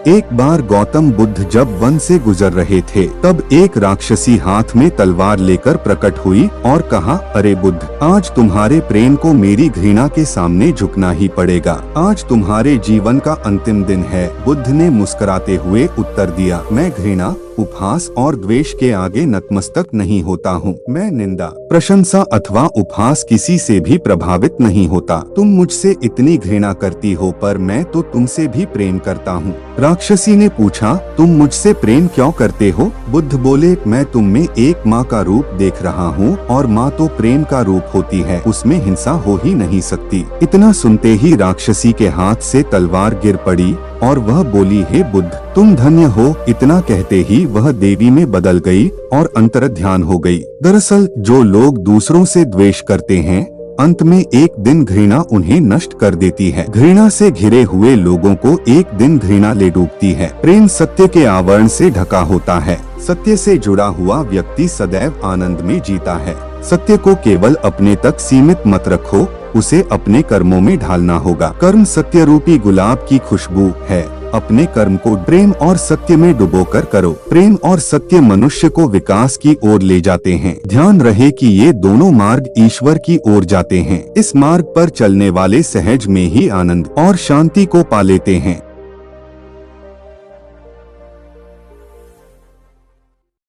एक बार गौतम बुद्ध जब वन से गुजर रहे थे, तब एक राक्षसी हाथ में तलवार लेकर प्रकट हुई और कहा, अरे बुद्ध, आज तुम्हारे प्रेम को मेरी घृणा के सामने झुकना ही पड़ेगा। आज तुम्हारे जीवन का अंतिम दिन है। बुद्ध ने मुस्कुराते हुए उत्तर दिया, मैं घृणा, उपहास और द्वेष के आगे नतमस्तक नहीं होता हूँ। मैं निंदा, प्रशंसा अथवा उपहास किसी से भी प्रभावित नहीं होता। तुम मुझसे इतनी घृणा करती हो, पर मैं तो तुमसे भी प्रेम करता हूँ। राक्षसी ने पूछा, तुम मुझसे प्रेम क्यों करते हो? बुद्ध बोले, मैं तुम में एक माँ का रूप देख रहा हूँ और माँ तो प्रेम का रूप होती है, उसमें हिंसा हो ही नहीं सकती। इतना सुनते ही राक्षसी के हाथ से तलवार गिर पड़ी और वह बोली, हे बुद्ध, तुम धन्य हो। इतना कहते ही वह देवी में बदल गई और अंतर्ध्यान हो गई। दरअसल जो लोग दूसरों से द्वेष करते हैं, अंत में एक दिन घृणा उन्हें नष्ट कर देती है। घृणा से घिरे हुए लोगों को एक दिन घृणा ले डूबती है। प्रेम सत्य के आवरण से ढका होता है। सत्य से जुड़ा हुआ व्यक्ति सदैव आनंद में जीता है। सत्य को केवल अपने तक सीमित मत रखो, उसे अपने कर्मों में ढालना होगा। कर्म सत्य रूपी गुलाब की खुशबू है। अपने कर्म को प्रेम और सत्य में डुबोकर करो। प्रेम और सत्य मनुष्य को विकास की ओर ले जाते हैं। ध्यान रहे कि ये दोनों मार्ग ईश्वर की ओर जाते हैं। इस मार्ग पर चलने वाले सहज में ही आनंद और शांति को पा लेते हैं।